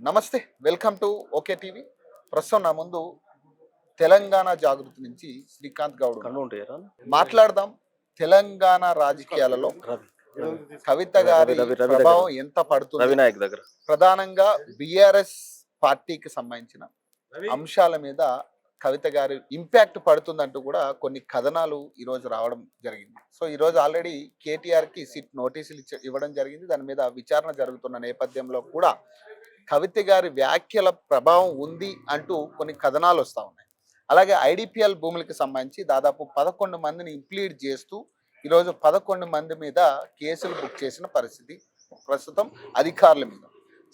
నమస్తే. Welcome to okay TV. ప్రస్తుతం నా ముందు తెలంగాణ జాగృతి నుంచి శ్రీకాంత్ గౌడ్ కన్ను ఉన్నారు. ఉంటాయా? మాట్లాడదాం తెలంగాణ రాజకీయాలలో రవి కవిత రవి గారి రవి రవి దగ్గర ప్రభావం ఎంత పడుతుంది, రవినాయక్ దగ్గర ప్రధానంగా బీఆర్ఎస్ పార్టీకి సంబంధించిన అంశాల మీద కవిత గారి ఇంపాక్ట్ పడుతుందంటూ కూడా కొన్ని కథనాలు ఈరోజు రావడం జరిగింది. సో ఈరోజు ఆల్రెడీ కేటీఆర్కి సిట్ నోటీసులు ఇవ్వడం జరిగింది. దాని మీద విచారణ జరుగుతున్న నేపథ్యంలో కూడా కవిత గారి వ్యాఖ్యల ప్రభావం ఉంది అంటూ కొన్ని కథనాలు వస్తూ ఉన్నాయి. అలాగే ఐడిపిఎల్ భూములకు సంబంధించి దాదాపు 11 మందిని ఇంప్లీడ్ చేస్తూ ఈరోజు 11 మంది మీద కేసులు బుక్ చేసిన పరిస్థితి ప్రస్తుతం అధికారుల మీద.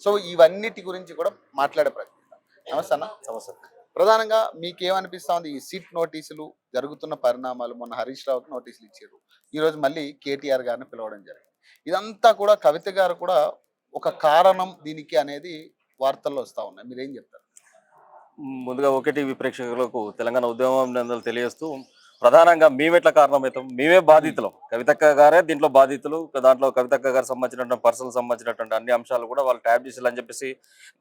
సో ఇవన్నిటి గురించి కూడా మాట్లాడే ప్రయత్నం. నమస్తే అన్న. సమస్య. ప్రధానంగా మీకేమనిపిస్తా ఉంది ఈ సిట్ నోటీసులు జరుగుతున్న పరిణామాలు? మొన్న హరీష్ రావుకి నోటీసులు ఇచ్చారు, ఈరోజు మళ్ళీ కేటీఆర్ గారిని పిలవడం జరిగింది. ఇదంతా కూడా కవిత గారు కూడా ఒక కారణం దీనికి అనేది వార్తల్లో వస్తూ ఉన్నాయి. మీరేం చెప్తారు? ముందుగా ఓకే టీవీ ప్రేక్షకులకు తెలంగాణ ఉద్యమం తెలియజేస్తూ, ప్రధానంగా మేమెట్లా కారణమవుతాం, మేమే బాధితులం. కవితక్క గారే దీంట్లో బాధితులు. దాంట్లో కవితక్క గారికి సంబంధించినటువంటి పర్సనల్ సంబంధించినటువంటి అన్ని అంశాలు కూడా వాళ్ళు ట్యాప్ చేసేయాలని చెప్పేసి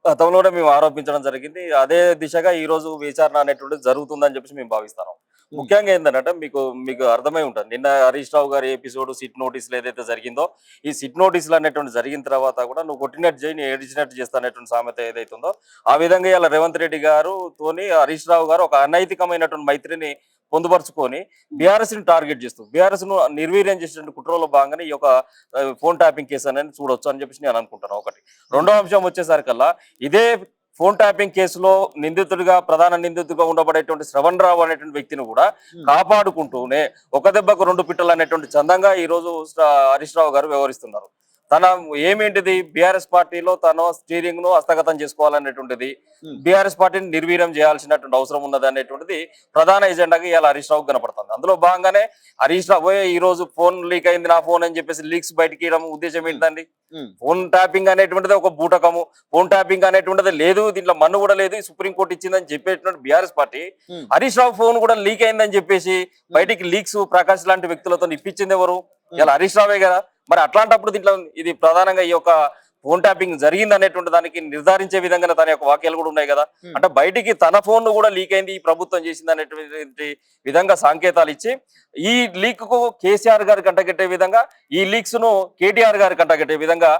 గతంలోనే మేము ఆరోపించడం జరిగింది. అదే దిశగా ఈ రోజు విచారణ అనేటువంటిది జరుగుతుందని చెప్పేసి మేము భావిస్తాం. ముఖ్యంగా ఏంటంటే మీకు మీకు అర్థమై ఉంటుంది, నిన్న హరీష్ రావు గారి ఎపిసోడ్ సిట్ నోటీసులు ఏదైతే జరిగిందో, ఈ సిట్ నోటీసులు అనేటువంటి జరిగిన తర్వాత కూడా నువ్వు కొట్టినట్టు చేయి, నేను ఏడిచినట్టు చేస్తా అనేటువంటి సామెత ఏదైతే ఉందో, ఆ విధంగా ఇలా రేవంత్ రెడ్డి గారు తోని హరీష్ రావు గారు ఒక అనైతికమైనటువంటి మైత్రిని పొందుపరుచుకొని బీఆర్ఎస్ ని టార్గెట్ చేస్తూ బీఆర్ఎస్ ను నిర్వీర్యం చేసినటువంటి కుట్రలో భాగంగానే ఈ యొక్క ఫోన్ ట్యాపింగ్ కేసు అనేది చూడొచ్చు అని చెప్పేసి నేను అనుకుంటాను. ఒకటి. రెండో అంశం వచ్చేసరికల్లా, ఇదే ఫోన్ ట్యాపింగ్ కేసులో నిందితుడిగా ప్రధాన నిందితుడిగా ఉండబడేటువంటి శ్రవణ్ రావు అనేటువంటి వ్యక్తిని కూడా కాపాడుకుంటూనే ఒక దెబ్బకు రెండు పిట్టలు అనేటువంటి చందంగా ఈ రోజు హరీష్ రావు గారు వ్యవహరిస్తున్నారు. తన ఏమేంటిది, బీఆర్ఎస్ పార్టీలో తన స్టీరింగ్ ను హస్తగతం చేసుకోవాలనేటువంటిది, బీఆర్ఎస్ పార్టీని నిర్వీర్యం చేయాల్సినటువంటి అవసరం ఉన్నది అనేటువంటిది ప్రధాన ఎజెండాగా ఇవాళ హరీష్ రావు కనపడుతుంది. అందులో భాగంగానే హరీష్ రావు ఈ రోజు ఫోన్ లీక్ అయింది నా ఫోన్ అని చెప్పేసి లీక్స్ బయటకి ఇవ్వడం ఉద్దేశం ఏంటండి? ఫోన్ ట్యాపింగ్ అనేటువంటిది ఒక బూటకము, ఫోన్ ట్యాపింగ్ అనేటువంటిది లేదు, దీంట్లో మన్ను కూడా లేదు, సుప్రీంకోర్టు ఇచ్చిందని చెప్పేటువంటి BRS party Harish Rao phone కూడా లీక్ అయిందని చెప్పేసి బయటికి లీక్స్ ప్రకాష్ లాంటి వ్యక్తులతో ఇప్పించింది ఎవరు? ఇలా హరీష్ రావే కదా. మరి అట్లాంటప్పుడు దీంట్లో ఇది ప్రధానంగా ఈ యొక్క ఫోన్ ట్యాపింగ్ జరిగింది అనేటువంటి దానికి నిర్ధారించే విధంగా తన యొక్క వాక్యాలు కూడా ఉన్నాయి కదా. అంటే బయటికి తన ఫోన్ కూడా లీక్ అయింది, ఈ ప్రభుత్వం చేసింది అనేటువంటి విధంగా సంకేతాలు ఇచ్చి ఈ లీక్ కు కేసీఆర్ గారి కంటగట్టే విధంగా, ఈ లీక్స్ ను కేటీఆర్ గారి కంటగట్టే విధంగా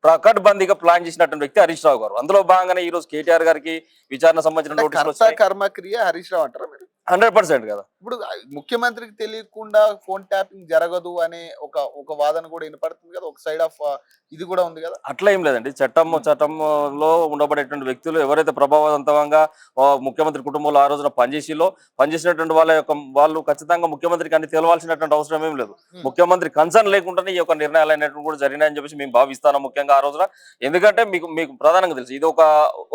ప్రకడ్బందీగా ప్లాన్ చేసినటువంటి వ్యక్తి హరీష్ రావు గారు. అందులో భాగంగానే ఈ రోజు కేటీఆర్ గారికి విచారణ సంబంధించిన నోటీసులు కర్మక్రియ హరీష్ రావు అంటారా మీరు? 100% కదా. ఇప్పుడు ముఖ్యమంత్రికి తెలియకుండా ఫోన్ ట్యాపింగ్ జరగదు అనే ఒక వాదన కూడా వినపడుతుంది కదా. ఒక సైడ్ ఆఫ్ ఇది కూడా ఉంది కదా. అట్లా ఏం లేదండి. చట్టంలో ఉండబడేటువంటి వ్యక్తులు ఎవరైతే ప్రభావవంతంగా ముఖ్యమంత్రి కుటుంబంలో ఆ రోజున పనిచేసినటువంటి వాళ్ళు ఖచ్చితంగా ముఖ్యమంత్రికి అన్ని తెలవాల్సినటువంటి అవసరం ఏం లేదు. ముఖ్యమంత్రి కన్సర్న్ లేకుండానే ఈ యొక్క నిర్ణయాలు అనేటువంటి కూడా జరిగినాయని చెప్పేసి మేము భావిస్తాను ముఖ్యంగా ఆ రోజున. ఎందుకంటే మీకు ప్రధానంగా తెలుసు, ఇది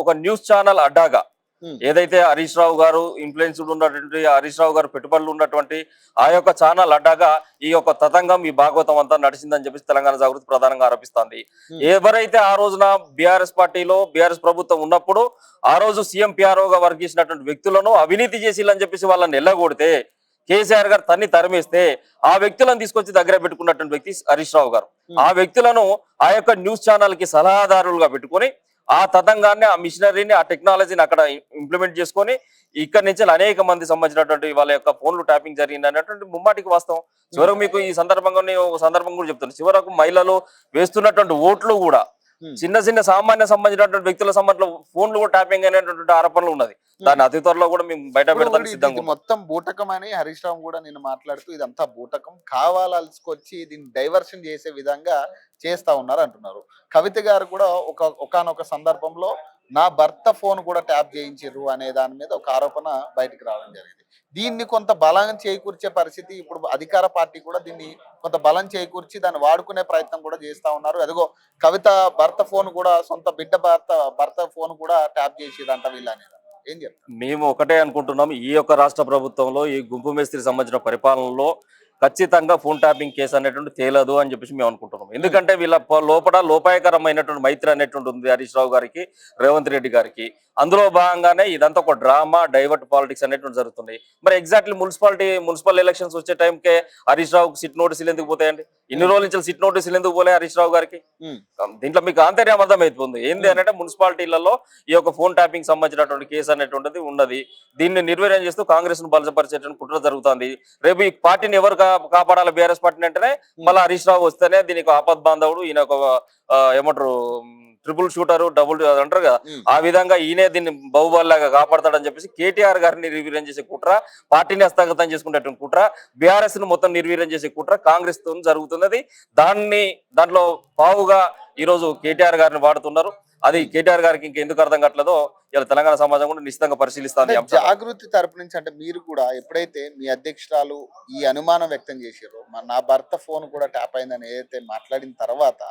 ఒక న్యూస్ ఛానల్ అడ్డాగా ఏదైతే హరీష్ రావు గారు ఇన్ఫ్లుయెన్స్డ్ ఉన్నటువంటి, హరీష్ రావు గారు పెట్టుబడులు ఉన్నటువంటి ఆ యొక్క ఛానల్ అడ్డాగా ఈ యొక్క తతంగం, ఈ భాగవతం అంతా నడిచిందని చెప్పేసి తెలంగాణ జాగృతి ప్రధానంగా ఆరోపిస్తోంది. ఎవరైతే ఆ రోజున బీఆర్ఎస్ పార్టీలో బీఆర్ఎస్ ప్రభుత్వం ఉన్నప్పుడు ఆ రోజు సీఎం పిఆర్ఓగా వర్క్ చేసినటువంటి వ్యక్తులను అవినీతి చేసిల్లని చెప్పేసి వాళ్ళని ఎల్లగొడితే, కేసీఆర్ గారు తరిమేస్తే ఆ వ్యక్తులను తీసుకొచ్చి దగ్గర పెట్టుకున్నటువంటి వ్యక్తి హరీష్ రావు గారు. ఆ వ్యక్తులను ఆ యొక్క న్యూస్ ఛానల్ కి సలహాదారులుగా పెట్టుకుని ఆ తతంగాన్ని, ఆ మిషనరీని, ఆ టెక్నాలజీని అక్కడ ఇంప్లిమెంట్ చేసుకొని ఇక్కడ నుంచి అనేక మంది సంబంధించినటువంటి వాళ్ళ యొక్క ఫోన్లు ట్యాపింగ్ జరిగింది అనేటువంటి ముమ్మాటికి వాస్తవం. చివరకు మీకు ఈ సందర్భంగా ఒక సందర్భం కూడా చెప్తాను. చివరకు మహిళలు వేస్తున్నటువంటి ఓట్లు కూడా చిన్న సామాన్య సంబంధించినటువంటి వ్యక్తుల సంబంధించిన ఫోన్లు కూడా ట్యాపింగ్ అనేటువంటి ఆరోపణలు ఉన్నది. దాన్ని అతి త్వరలో కూడా మేము బయట పెడతానికి సిద్ధంగా. మొత్తం బూటకం అని హరీష్ రావు కూడా నేను మాట్లాడుతూ ఇదంతా బూటకం, కావాల్సుకొచ్చి దీన్ని డైవర్షన్ చేసే విధంగా చేస్తా ఉన్నారు అంటున్నారు. కవిత గారు కూడా ఒకానొక సందర్భంలో నా భర్త ఫోన్ కూడా ట్యాప్ చేయించారు అనే దాని మీద ఒక ఆరోపణ బయటకు రావడం జరిగింది. దీన్ని కొంత బలం చేకూర్చే పరిస్థితి ఇప్పుడు అధికార పార్టీ కూడా దీన్ని కొంత బలం చేకూర్చి దాన్ని వాడుకునే ప్రయత్నం కూడా చేస్తా ఉన్నారు. అదిగో కవిత భర్త ఫోన్ కూడా, సొంత బిడ్డ భర్త ఫోన్ కూడా ట్యాప్ చేసిరంట వీళ్ళని. ఏం చెప్తారు? మేము ఒకటే అనుకుంటున్నాం, ఈ యొక్క రాష్ట్ర ప్రభుత్వంలో ఈ గుంపు మేస్త్రికి సంబంధించిన పరిపాలనలో ఖచ్చితంగా ఫోన్ ట్యాపింగ్ కేసు అనేటువంటి తేలదు అని చెప్పేసి మేము అనుకుంటున్నాం. ఎందుకంటే వీళ్ళ లోపల లోపాయకరమైనటువంటి మైత్రి అనేటువంటి ఉంది హరీష్ రావు గారికి, రేవంత్ రెడ్డి గారికి. అందులో భాగంగానే ఇదంతా ఒక డ్రామా, డైవర్ట్ పాలిటిక్స్ అనేటువంటి జరుగుతుంది. మరి ఎగ్జాక్ట్లీ మున్సిపల్ ఎలక్షన్స్ వచ్చే టైంకే హరీష్ రావుకి సిట్ నోటీసులు ఎందుకు పోతాయండి? ఇన్ని రోజుల నుంచి సిట్ నోటీసులు ఎందుకు పోలే హరీష్ రావు గారికి? దీంట్లో మీకు ఆంతర్యం అర్థమైపోతుంది. ఏంది అంటే మున్సిపాలిటీలలో ఈ యొక్క ఫోన్ ట్యాపింగ్ సంబంధించినటువంటి కేసు అనేటువంటిది ఉన్నది. దీన్ని నిర్వీర్యం చేస్తూ కాంగ్రెస్ ను బలపరిచేటువంటి కుట్ర జరుగుతుంది. రేపు ఈ పార్టీని ఎవరు కాపాడాలి? బీఆర్ఎస్ పార్టీని అంటేనే మళ్ళీ హరీష్ రావు వస్తేనే దీనికి ఆపద్ బాంధవుడు, ఈయన ఒక ఏమంటారు ట్రిపుల్ షూటర్, డబుల్ అంటారు కదా, ఆ విధంగా ఈయనే దీన్ని బాహుబలిలాగా కాపాడతాడని చెప్పేసి కేటీఆర్ గారిని నిర్వీర్యం చేసే కుట్ర, పార్టీని హస్తగతం చేసుకునేటువంటి కుట్ర, బీఆర్ఎస్ ను మొత్తం నిర్వీర్యం చేసే కుట్ర కాంగ్రెస్ తో జరుగుతున్నది. దాంట్లో పావుగా ఈ రోజు కేటీఆర్ గారిని వాడుతున్నారు. అది కేటీఆర్ గారికి ఇంకెందుకు అర్థం కావట్లేదో ఇలా తెలంగాణ సమాజం కూడా నిశ్చితంగా పరిశీలిస్తుంది. జాగృతి తరపు నుంచి అంటే మీరు కూడా ఎప్పుడైతే మీ అధ్యక్షురాలు ఈ అనుమానం వ్యక్తం చేశారో, నా భర్త ఫోన్ కూడా ట్యాప్ అయిందని ఏదైతే మాట్లాడిన తర్వాత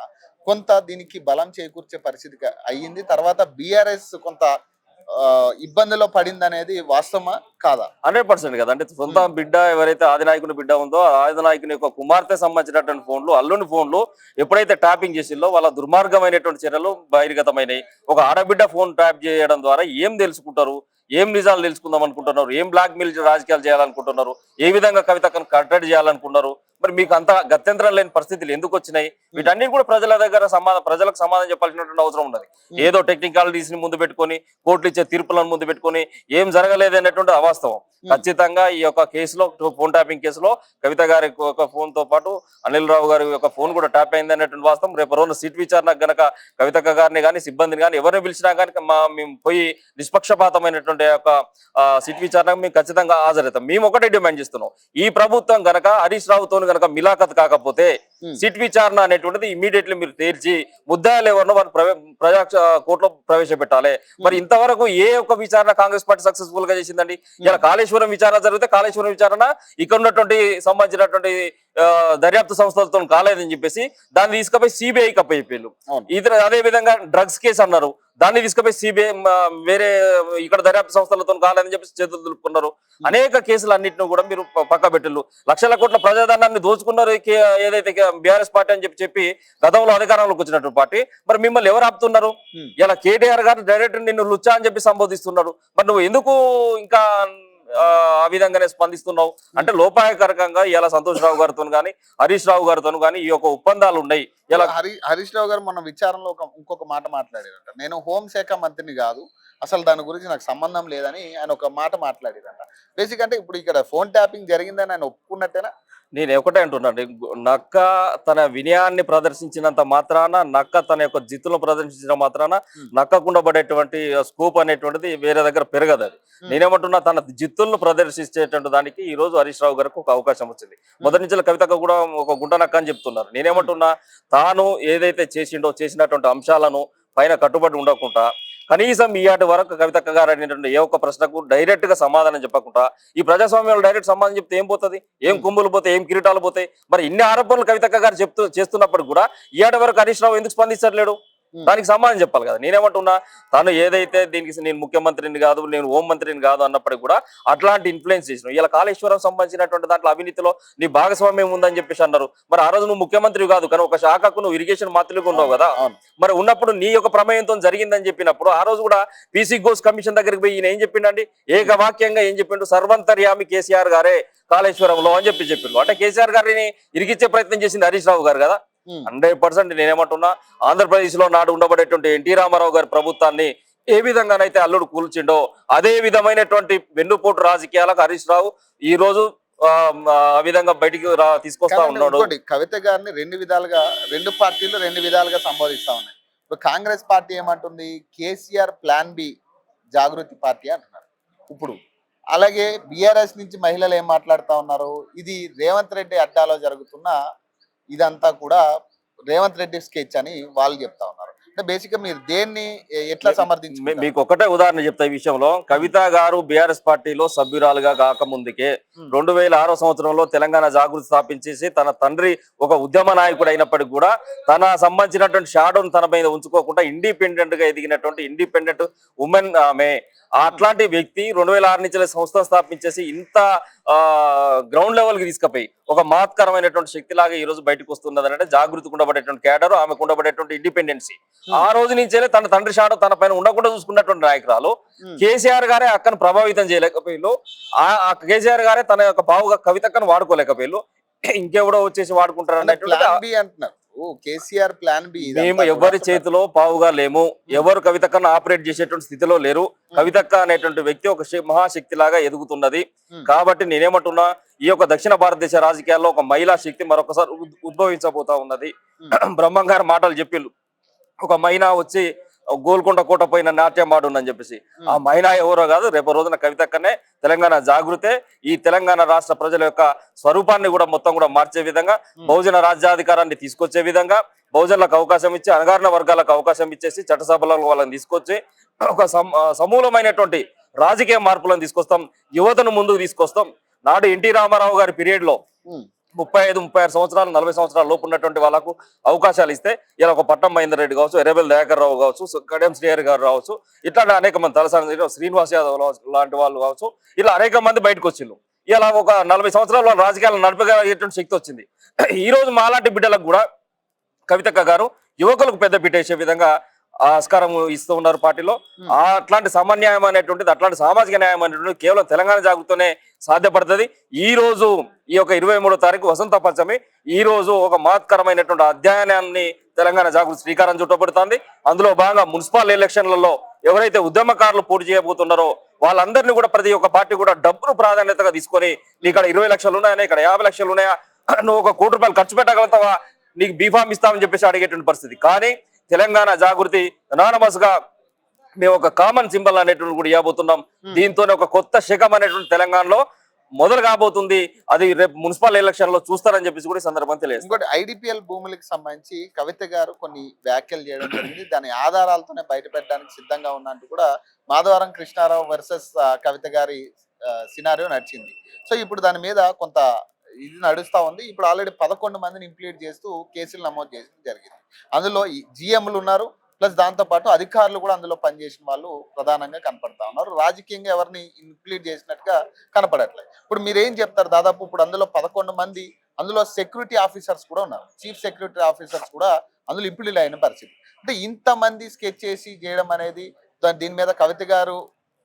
కొంత దీనికి బలం చేకూర్చే పరిస్థితి అయ్యింది. తర్వాత బీఆర్ఎస్ కొంత ఇబ్బందిలో పడింది అనేది వాస్తవమా కాదా? 100% కదా. అంటే సొంత బిడ్డ ఎవరైతే ఆదినాయకుని బిడ్డ ఉందో ఆదినాయకుని యొక్క కుమార్తె సంబంధించినటువంటి ఫోన్లు, అల్లుని ఫోన్లు ఎప్పుడైతే ట్యాపింగ్ చేసిందో వాళ్ళ దుర్మార్గమైనటువంటి చర్యలు బహిర్గతమైనవి. ఒక ఆడబిడ్డ ఫోన్ ట్యాప్ చేయడం ద్వారా ఏం తెలుసుకుంటారు? ఏం నిజాలు తెలుసుకుందాం అనుకుంటున్నారు? ఏం బ్లాక్ మెయిల్ రాజకీయాలు చేయాలనుకుంటున్నారు? ఏ విధంగా కవితను కట్టడి చేయాలనుకున్నారు? మరి మీకు అంత గత్యంతరం లేని పరిస్థితులు ఎందుకు వచ్చినాయి? వీటన్ని కూడా ప్రజలకు సమాధానం చెప్పాల్సినటువంటి అవసరం ఉన్నది. ఏదో టెక్నికాలిటీస్ ని ముందు పెట్టుకొని, కోర్టులు ఇచ్చే తీర్పులను ముందు పెట్టుకొని ఏం జరగలేదు అనేటువంటి అవాస్తవం. ఖచ్చితంగా ఈ యొక్క కేసులో, ఫోన్ ట్యాపింగ్ కేసులో కవిత గారి యొక్క ఫోన్ తో పాటు అనిల్ రావు గారి యొక్క ఫోన్ కూడా ట్యాప్ అయింది అనేటువంటి వాస్తవం. రేపు రోజు సిట్ విచారణకు గనక కవిత గారిని కానీ, సిబ్బందిని కానీ, ఎవరిని పిలిచినా కానీ మేము పోయి నిష్పక్షపాతమైనటువంటి యొక్క సిట్ విచారణకు మేము ఖచ్చితంగా హాజరవుతాం. మేము ఒకటే డిమాండ్ చేస్తున్నాం, ఈ ప్రభుత్వం గనక హరీష్ రావుతో గనక మిలాఖత్ కాకపోతే సిట్ విచారణ అనేటువంటిది ఇమీడియట్లీ మీరు తేల్చి ముద్దాయిలు ఎవరినో వారు ప్రజా కోర్టులో ప్రవేశపెట్టాలి. మరి ఇంతవరకు ఏ ఒక్క విచారణ కాంగ్రెస్ పార్టీ సక్సెస్ఫుల్ గా చేసిందండి? ఇలా కాళేశ్వరం విచారణ జరిగితే కాళేశ్వరం విచారణ ఇక్కడ ఉన్నటువంటి సంబంధించినటువంటి దర్యాప్తు సంస్థలతో కాలేదని చెప్పేసి దాన్ని తీసుకుపోయి సిబిఐకి అప్పచెప్పారు. ఇతర అదే విధంగా డ్రగ్స్ కేసు అన్నారు, దాన్ని తీసుకుపోయి సిబిఐ వేరే ఇక్కడ దర్యాప్తు సంస్థలతో కాలేదని చెప్పేసి చేతులు దులుపుకున్నారు. అనేక కేసులు అన్నింటినీ కూడా మీరు పక్క పెట్టిల్లు. లక్షల కోట్ల ప్రజాధనాన్ని దోచుకున్నారు ఏదైతే బీఆర్ఎస్ పార్టీ అని చెప్పి గతంలో అధికారంలోకి వచ్చినటువంటి పార్టీ. మరి మిమ్మల్ని ఎవరు ఆపుతున్నారు? ఇలా కేటీఆర్ గారు డైరెక్ట్ నిన్ను లుచ్చా అని చెప్పి సంబోధిస్తున్నారు. మరి నువ్వు ఎందుకు ఇంకా ఆ విధంగానే స్పందిస్తున్నావు? అంటే లోపాయకరంగా ఇలా సంతోష్ రావు గారితో కానీ, హరీష్ రావు గారితో కానీ ఈ యొక్క ఒప్పందాలు ఉన్నాయి. ఇలా హరీష్ రావు గారు మన విచారణలో ఇంకొక మాట మాట్లాడారంట, నేను హోంశాఖ మంత్రిని కాదు, అసలు దాని గురించి నాకు సంబంధం లేదని ఆయన ఒక మాట మాట్లాడారంట. బేసిక్ అంటే ఇప్పుడు ఇక్కడ ఫోన్ ట్యాపింగ్ జరిగిందని ఆయన ఒప్పుకున్నట్టేనా? నేను ఒకటే అంటున్నాను, నక్క తన వినయాన్ని ప్రదర్శించినంత మాత్రాన, నక్క తన యొక్క జిత్తులను ప్రదర్శించిన మాత్రాన నక్కకుండా పడేటువంటి స్కోప్ అనేటువంటిది వేరే దగ్గర పెరగదు. అది నేనేమంటున్నా, తన జిత్తులను ప్రదర్శించేటువంటి దానికి ఈ రోజు హరీష్ రావు గారికి ఒక అవకాశం వచ్చింది. మొదటి నుంచి కవితకు కూడా ఒక గుంట నక్క అని చెప్తున్నారు. నేనేమంటున్నా, తాను ఏదైతే చేసినటువంటి అంశాలను పైన కట్టుబడి ఉండకుండా కనీసం ఈయాటి వరకు కవితక్క గారు అనేటువంటి ఏ ఒక్క ప్రశ్నకు డైరెక్ట్ గా సమాధానం చెప్పకుండా, ఈ ప్రజాస్వామ్యంలో డైరెక్ట్ సమాధానం చెప్తే ఏం పోతుంది? ఏం కుంభులు పోతాయి? ఏం కిరీటాలు పోతాయి? మరి ఇన్ని ఆరోపణలు కవితక్క గారు చేస్తున్నప్పుడు కూడా ఈయాటి వరకు హరీష్ రావు ఎందుకు స్పందించట్లేడు? దానికి సమాధానం చెప్పాలి కదా. నేనేమంటున్నా, తను ఏదైతే దీనికి నేను ముఖ్యమంత్రిని కాదు, నేను హోం మంత్రిని కాదు అన్నప్పటికీ కూడా అట్లాంటి ఇన్ఫ్లుయెన్స్ చేసిన ఇలా కాళేశ్వరం సంబంధించినటువంటి దాంట్లో అవినీతిలో నీ భాగస్వామ్యం ఉందని చెప్పేసి అన్నారు. మరి ఆ రోజు నువ్వు ముఖ్యమంత్రి కాదు, కానీ ఒక శాఖకు నువ్వు ఇరిగేషన్ మంత్రిగా ఉన్నావు కదా. మరి ఉన్నప్పుడు నీ యొక్క ప్రమేయంతో జరిగిందని చెప్పినప్పుడు ఆ రోజు కూడా పీసీ ఘోష్ కమిషన్ దగ్గరికి పోయి ఈయన ఏం చెప్పిండండి? ఏకవాక్యంగా ఏం చెప్పిండు? సర్వంతర్యామి కేసీఆర్ గారే కాళేశ్వరంలో అని చెప్పిండు. అంటే కేసీఆర్ గారిని ఇరికిచ్చే ప్రయత్నం చేసింది హరీష్ రావు గారు కదా. 100% నేనేమంటున్నా, ఆంధ్రప్రదేశ్ లో నాడు ఉండబడేటువంటి ఎన్టీ రామారావు గారి ప్రభుత్వాన్ని ఏ విధంగానైతే అల్లుడు కూల్చిండో అదే విధమైనటువంటి వెన్నుపోటు రాజకీయాలకు హరీష్ రావు ఈ రోజు ఆ విధంగా బయటికి తీసుకొస్తా ఉన్నాడు. కవిత గారిని రెండు పార్టీలు రెండు విధాలుగా సంబోధిస్తా ఉన్నాయి. ఇప్పుడు కాంగ్రెస్ పార్టీ ఏమంటుంది? కేసీఆర్ ప్లాన్ బి జాగృతి పార్టీ అంటున్నారు. ఇప్పుడు అలాగే బీఆర్ఎస్ నుంచి మహిళలు ఏం మాట్లాడుతా ఉన్నారు? ఇది రేవంత్ రెడ్డి అడ్డాలో జరుగుతున్న ఇదంతా కూడా రేవంత్ రెడ్డి స్కెచ్ అని వాళ్ళు చెప్తా ఉన్నారు. అంటే బేసిక్ గా మీరు దేన్ని ఎట్లా సమర్థించారు? మీకు ఒకటే ఉదాహరణ చెప్తా ఈ విషయంలో. కవిత గారు బీఆర్ఎస్ పార్టీలో సభ్యురాలుగా కాకముందుకే 2006 సంవత్సరంలో తెలంగాణ జాగృతి స్థాపించేసి తన తండ్రి ఒక ఉద్యమ నాయకుడు అయినప్పటికీ కూడా తన సంబంధించినటువంటి షాడోను తన మీద ఉంచుకోకుండా ఇండిపెండెంట్ గా ఎదిగినటువంటి ఇండిపెండెంట్ ఉమెన్ ఆమె. అట్లాంటి వ్యక్తి 2006 నుంచి సంస్థ స్థాపించేసి ఇంత గ్రౌండ్ లెవెల్ కి తీసుకుపోయి ఒక మహత్కరమైనటువంటి శక్తి లాగా ఈ రోజు బయటకు వస్తున్నది అంటే జాగృతి ఉండబడేటువంటి క్యాడర్, ఆమెకు ఉండబడేటువంటి ఇండిపెండెన్సీ. ఆ రోజు నుంచే తన తండ్రి షాడో తన పైన ఉండకుండా చూసుకున్నటువంటి నాయకురాలు. కేసీఆర్ గారే అక్కను ప్రభావితం చేయలేకపోయిల్లు. ఆ కేసీఆర్ గారే తన యొక్క బావుగా కవితక్కను వాడుకోలేకపోయిల్లు. ఇంకెవడో వచ్చేసి వాడుకుంటారు అన్నట్టు అంటున్నారు. KCR plan B. మేము ఎవరి చేతిలో పావుగా లేము, ఎవరు కవితక్కను ఆపరేట్ చేసేటువంటి స్థితిలో లేరు. కవితక్క అనేటువంటి వ్యక్తి ఒక మహాశక్తి లాగా ఎదుగుతున్నది. కాబట్టి నేనేమంటున్నా, ఈ యొక్క దక్షిణ భారతదేశ రాజకీయాల్లో ఒక మహిళా శక్తి మరొకసారి ఉద్భవించబోతా ఉన్నది. బ్రహ్మం గారి మాటలు చెప్పిళ్ళు, ఒక మైనా వచ్చి గోల్కొండ కోట పైన నాట్యం ఆడుందని చెప్పేసి. ఆ మైనా ఎవరో కాదు, రేపు రోజున కవితక్కనే తెలంగాణ జాగృతే ఈ తెలంగాణ రాష్ట్ర ప్రజల యొక్క స్వరూపాన్ని కూడా మొత్తం కూడా మార్చే విధంగా, బహుజన రాజ్యాధికారాన్ని తీసుకొచ్చే విధంగా, బహుజనులకు అవకాశం ఇచ్చి అణగారిన వర్గాలకు అవకాశం ఇచ్చేసి చట్టసభలలో వాళ్ళని తీసుకొచ్చి ఒక సమూలమైనటువంటి రాజకీయ మార్పులను తీసుకొస్తాం, యువతను ముందుకు తీసుకొస్తాం. నాడు ఎన్టీ రామారావు గారి పీరియడ్ లో 35-36 సంవత్సరాలు 40 సంవత్సరాల లోపు ఉన్నటువంటి వాళ్ళకు అవకాశాలు ఇస్తే ఇలా ఒక పట్నం మహేందర్ రెడ్డి కావచ్చు, ఎర్రబెల్లి దయాకర్ రావు కావచ్చు, కడియం శ్రీహరి గారు రావచ్చు, ఇట్లాంటి అనేక మంది తలసాని శ్రీనివాస్ యాదవ్ లాంటి వాళ్ళు కావచ్చు, ఇలా అనేక మంది బయటకు వచ్చిండ్రు. ఇలా ఒక 40 సంవత్సరాల రాజకీయాలను నడపగలిగేటువంటి శక్తి వచ్చింది. ఈ రోజు మాలాంటి బిడ్డలకు కూడా కవితక్క గారు యువకులకు పెద్ద పీట వేసే విధంగా ఆస్కారం ఇస్తూ ఉన్నారు పార్టీలో. అట్లాంటి సమన్యాయం అనేటువంటిది, అట్లాంటి సామాజిక న్యాయం అనేటువంటిది కేవలం తెలంగాణ జాగృతితోనే సాధ్యపడుతుంది. ఈ రోజు ఈ యొక్క 23వ తారీఖు వసంత పంచమి, ఈ రోజు ఒక మహత్కరమైనటువంటి అధ్యయనాన్ని తెలంగాణ జాగృతి శ్రీకారం చుట్టబడుతుంది. అందులో భాగంగా మున్సిపల్ ఎలక్షన్లలో ఎవరైతే ఉద్యమకారులు పోటీ చేయబోతున్నారో వాళ్ళందరినీ కూడా ప్రతి ఒక్క పార్టీ కూడా డబ్బును ప్రాధాన్యతగా తీసుకొని, ఇక్కడ 20 లక్షలు ఉన్నాయా, ఇక్కడ 50 లక్షలు ఉన్నాయా, నువ్వు ఒక కోటి రూపాయలు ఖర్చు పెట్టగలుగుతావా, నీకు బీఫామ్ ఇస్తామని చెప్పేసి అడిగేటువంటి పరిస్థితి. కానీ తెలంగాణ జాగృతి అనానమస్ గా మేము ఒక కామన్ సింబల్ అనేటువంటి కూడా ఇవ్వబోతున్నాం. దీంతోనే ఒక కొత్త శకం అనేటువంటి తెలంగాణలో మొదలు కాబోతుంది. అది రేపు మున్సిపల్ ఎలక్షన్ లో చూస్తారని చెప్పేసి కూడా ఈ సందర్భంగా తెలియదు. ఇంకోటి, ఐడిపిఎల్ భూములకు సంబంధించి కవిత గారు కొన్ని వ్యాఖ్యలు చేయడం జరిగింది. దాని ఆధారాలతోనే బయట పెట్టడానికి సిద్ధంగా ఉన్నట్టు కూడా మాధవరం కృష్ణారావు వర్సెస్ కవిత గారి సినారియో నడిచింది. సో ఇప్పుడు దాని మీద కొంత ఇది నడుస్తా ఉంది. ఇప్పుడు ఆల్రెడీ 11 మందిని ఇంప్లీట్ చేస్తూ కేసులు నమోదు చేయడం జరిగింది. అందులో జిఎంలు ఉన్నారు, ప్లస్ దాంతో పాటు అధికారులు కూడా అందులో పనిచేసిన వాళ్ళు ప్రధానంగా కనపడతా ఉన్నారు. రాజకీయంగా ఎవరిని ఇంప్లీట్ చేసినట్టుగా కనపడట్లేదు. ఇప్పుడు మీరేం చెప్తారు? దాదాపు ఇప్పుడు అందులో 11 మంది, అందులో సెక్యూరిటీ ఆఫీసర్స్ కూడా ఉన్నారు, చీఫ్ సెక్యూరిటీ ఆఫీసర్స్ కూడా అందులో ఇంప్లీట్ అయిన పరిస్థితి. అంటే ఇంతమంది స్కెచ్ చేసి చేయడం అనేది, దీని మీద కవిత గారు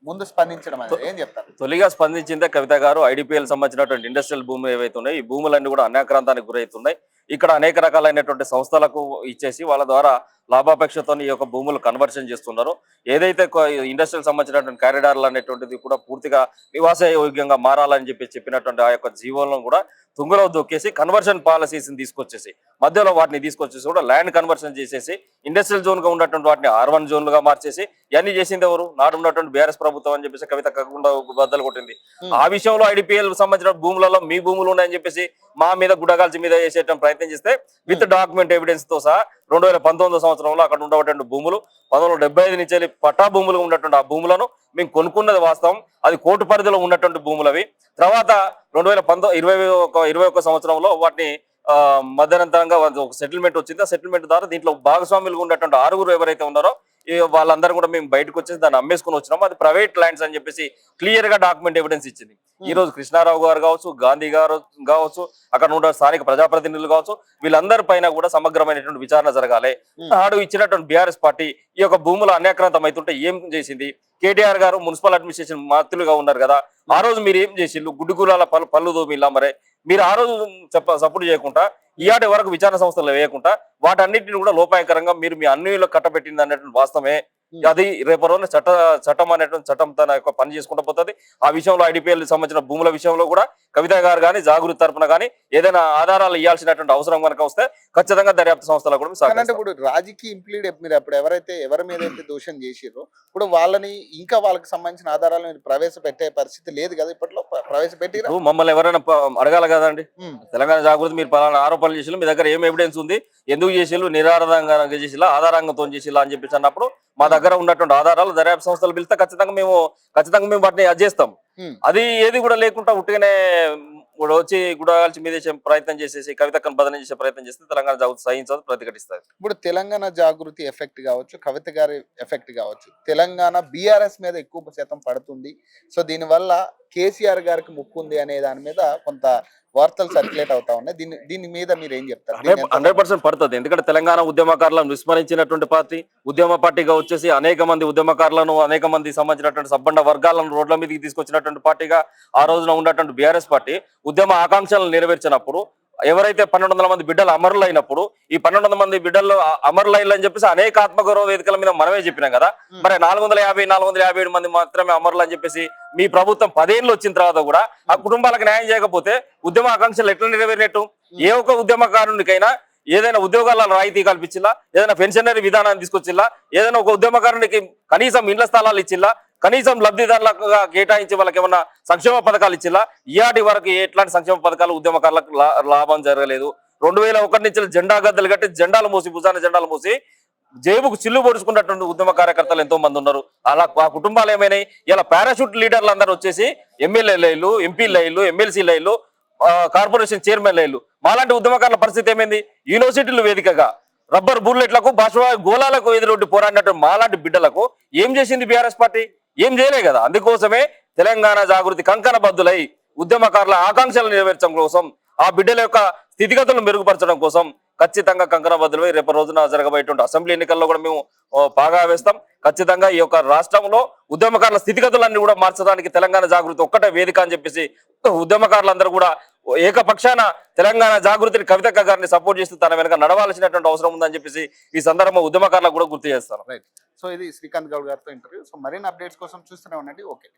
ముందు స్పందించడం అనేది ఏం చెప్తారు? తొలిగా స్పందించిందే కవిత గారు. ఐడిపిఎల్ సంబంధించినటువంటి ఇండస్ట్రియల్ భూములు ఏవైతే ఉన్నాయో ఈ భూములన్నీ కూడా అన్యాక్రాంతానికి గురవుతున్నాయి. ఇక్కడ అనేక రకాలైనటువంటి సంస్థలకు ఇచ్చేసి వాళ్ళ ద్వారా లాభాపేక్షతో ఈ యొక్క భూములు కన్వర్షన్ చేస్తున్నారు. ఏదైతే ఇండస్ట్రియల్ సంబంధించినటువంటి కారిడార్లు అనేటువంటిది కూడా పూర్తిగా నివాసయోగ్యంగా మారాలని చెప్పినటువంటి ఆ యొక్క జీవోలను కూడా తుంగలో దొక్కేసి కన్వర్షన్ పాలసీస్ తీసుకొచ్చేసి మధ్యలో వాటిని తీసుకొచ్చేసి కూడా ల్యాండ్ కన్వర్షన్ చేసేసి ఇండస్ట్రియల్ జోన్ గా ఉన్నటువంటి వాటిని R1 జోన్లుగా మార్చేసి ఇవన్నీ చేసింది ఎవరు? నాడు ఉన్నటువంటి బీఆర్ఎస్ ప్రభుత్వం అని చెప్పేసి కవిత కాకుండా బద్దలు కొట్టింది. ఆ విషయంలో ఐడిపిఎల్ సంబంధించిన భూములలో మీ భూములు ఉన్నాయని చెప్పేసి మా మీద గుడగాల్చి మీద చేసేటువంటి ప్రయత్నం చేస్తే విత్ డాక్యుమెంట్ ఎవిడెన్స్ తో సహా 2019 సంవత్సరంలో అక్కడ ఉండేటువంటి భూములు 1975 నుంచి పట్టా భూములు ఉన్నటువంటి ఆ భూములను మేము కొనుక్కున్నది వాస్తవం. అది కోర్టు పరిధిలో ఉన్నటువంటి భూములవి. తర్వాత 2021 సంవత్సరంలో వాటిని మధ్యంతరంగా ఒక సెటిల్మెంట్ వచ్చింది. ఆ సెటిల్మెంట్ ద్వారా దీంట్లో భాగస్వాములుగా ఉన్నటువంటి 6 ఎవరైతే ఉన్నారో వాళ్ళందరూ కూడా మేము బయటకు వచ్చేసి దాన్ని అమ్మేసుకుని వచ్చినాము. అది ప్రైవేట్ ల్యాండ్స్ అని చెప్పేసి క్లియర్ గా డాక్యుమెంట్ ఎవిడెన్స్ ఇచ్చింది. ఈ రోజు కృష్ణారావు గారు కావచ్చు, గాంధీ గారు కావచ్చు, అక్కడ ఉన్న స్థానిక ప్రజాప్రతినిధులు కావచ్చు, వీళ్ళందరి పైన కూడా సమగ్రమైనటువంటి విచారణ జరగాలి. నాడు ఇచ్చినటువంటి బీఆర్ఎస్ పార్టీ ఈ యొక్క భూములు అన్యాక్రాంతం అవుతుంటే ఏం చేసింది? కేటీఆర్ గారు మున్సిపల్ అడ్మినిస్ట్రేషన్ మంత్రులుగా ఉన్నారు కదా, ఆ రోజు మీరు ఏం చేసిండ్రు? గుడ్డు గులాల పళ్ళు దోమిలా మరే మీరు ఆ రోజు సపోర్ట్ చేయకుండా ఈయాటి వరకు విచారణ సంస్థలు వేయకుండా వాటన్నిటిని కూడా లోపాయకరంగా మీరు మీ అన్నిలో కట్టబెట్టింది అనేటువంటి వాస్తవమే. అది రేపు రోజున చట్టం అనేటువంటి చట్టం తన యొక్క పని చేసుకుంటూ పోతుంది. ఆ విషయంలో ఐడిపిఎల్ సంబంధించిన భూముల విషయంలో కూడా కవిత గారు కానీ జాగృతి తరపున కానీ ఏదైనా ఆధారాలు ఇవ్వాల్సినటువంటి అవసరం కనుక వస్తే ఖచ్చితంగా దర్యాప్తు సంస్థలు కూడా ఇప్పుడు రాజకీయ ఇంప్లీడ్ మీరు అప్పుడు ఎవరి మీద అయితే దోషం చేసిరో ఇప్పుడు వాళ్ళని ఇంకా వాళ్ళకి సంబంధించిన ఆధారాలు మీరు ప్రవేశపెట్టే పరిస్థితి లేదు కదా, ఇప్పట్లో ప్రవేశపెట్టి మమ్మల్ని ఎవరైనా అడగాలి కదండి. తెలంగాణ జాగృతి మీరు పలానా ఆరోపణలు చేసిల్లు, మీ దగ్గర ఏం ఎవిడెన్స్ ఉంది, ఎందుకు చేసిల్లు, నిరాధారంగా చేసిల్లా, ఆధారంగంతో చేసిల్లా అని చెప్పేసి అన్నప్పుడు మా దగ్గర ఉన్నటువంటి ఆధారాలు దర్యాప్తు సంస్థలు పిలిస్తే ఖచ్చితంగా మేము వాటిని చేస్తాం. అది ఏది కూడా లేకుండా ఉట్టిగానే వచ్చి గుడాల్చి మీద ప్రయత్నం చేసేసి కవితక్కను బదనం చేసే ప్రయత్నం చేస్తే తెలంగాణ జాగృతి సహించదు, ప్రతిఘటిస్తుంది. ఇప్పుడు తెలంగాణ జాగృతి ఎఫెక్ట్ కావచ్చు, కవిత గారి ఎఫెక్ట్ కావచ్చు, తెలంగాణ బీఆర్ఎస్ మీద ఎక్కువ శాతం పడుతుంది. సో దీనివల్ల కేసీఆర్ గారికి ముప్పు ఉంది అనే దాని మీద కొంత వార్తలు సర్క్యులేట్ అవుతా ఉన్నాయి. దీని మీద మీరు ఏం చెప్తారు? దీన్ని ఎంత 100% పడుతుంది. ఎందుకంటే తెలంగాణ ఉద్యమకారులను విస్మరించినటువంటి పార్టీ, ఉద్యమ పార్టీగా వచ్చేసి అనేక మంది ఉద్యమకారులను, అనేక మంది సంబంధించినటువంటి సబ్బండ వర్గాలను రోడ్ల మీదకి తీసుకొచ్చినటువంటి పార్టీగా ఆ రోజున ఉన్నటువంటి బీఆర్ఎస్ పార్టీ ఉద్యమ ఆకాంక్షలను నెరవేర్చినప్పుడు, ఎవరైతే 1200 మంది బిడ్డలు అమరులైనప్పుడు, ఈ 1200 మంది బిడ్డలు అమరులైన్లు అని చెప్పేసి అనేక ఆత్మగౌరవ వేదికల మీద మనమే చెప్పినాం కదా. మరి 457 మంది మాత్రమే అమరులు అని చెప్పేసి మీ ప్రభుత్వం 10 ఏళ్ళు వచ్చిన తర్వాత కూడా ఆ కుటుంబాలకు న్యాయం చేయకపోతే ఉద్యమ ఆకాంక్షలు ఎట్లా నెరవేరినట్టు? ఏ ఒక్క ఉద్యమకారునికైనా ఏదైనా ఉద్యోగాల రాయితీ కల్పించిల్లా, ఏదైనా పెన్షనరీ విధానాన్ని తీసుకొచ్చిల్లా, ఏదైనా ఒక ఉద్యమకారునికి కనీసం ఇండ్ల స్థలాలు ఇచ్చిల్లా, కనీసం లబ్ధిదారులకు కేటాయించి వాళ్ళకి ఏమన్నా సంక్షేమ పథకాలు ఇచ్చిల్లా? ఇయాటి వరకు ఎట్లాంటి సంక్షేమ పథకాలు ఉద్యమకారులకు లాభం జరగలేదు. 2001 నుంచి జెండా గద్దలు కట్టి జెండాలు మూసి, భుజాన జెండాలు మూసి జేబుకు చిల్లు పొడుచుకున్నటువంటి ఉద్యమ కార్యకర్తలు ఎంతో మంది ఉన్నారు. అలా ఆ కుటుంబాలు ఏమైనాయి? ఇలా పారాషూట్ లీడర్లు అందరూ వచ్చేసి ఎమ్మెల్యే లైన్లు, ఎంపీ లైన్లు, ఎమ్మెల్సీ లైన్లు, కార్పొరేషన్ చైర్మన్ లైన్లు. మాలాంటి ఉద్యమకారుల పరిస్థితి ఏమైంది? యూనివర్సిటీలు వేదికగా రబ్బర్ బుల్లెట్లకు, బాష్ప గోళాలకు ఎదురొడ్డి పోరాడినట్టు మాలాంటి బిడ్డలకు ఏం చేసింది బీఆర్ఎస్ పార్టీ? ఏం చేయలే కదా. అందుకోసమే తెలంగాణ జాగృతి కంకణ బద్దులై ఉద్యమకారుల ఆకాంక్షలు నెరవేర్చడం కోసం, ఆ బిడ్డల యొక్క స్థితిగతులను మెరుగుపరచడం కోసం ఖచ్చితంగా కంకణ బద్దులై రేపు రోజున జరగబోయేటువంటి అసెంబ్లీ ఎన్నికల్లో కూడా మేము బాగా వేస్తాం. ఖచ్చితంగా ఈ యొక్క రాష్ట్రంలో ఉద్యమకారుల స్థితిగతులన్నీ కూడా మార్చడానికి తెలంగాణ జాగృతి ఒక్కటే వేదిక అని చెప్పేసి ఉద్యమకారులందరూ కూడా ఏకపక్షాన తెలంగాణ జాగృతిని కవితక్క గారిని సపోర్ట్ చేస్తూ తన వెనక నడవాల్సినటువంటి అవసరం ఉందని చెప్పేసి ఈ సందర్భంగా ఉద్యమకారులకు కూడా గుర్తు చేస్తాను. రైట్. సో ఇది శ్రీకాంత్ గౌడ్ గారితో ఇంటర్వ్యూ. సో మరిన్ని అప్డేట్స్ కోసం చూస్తూనే ఉండండి. ఓకే.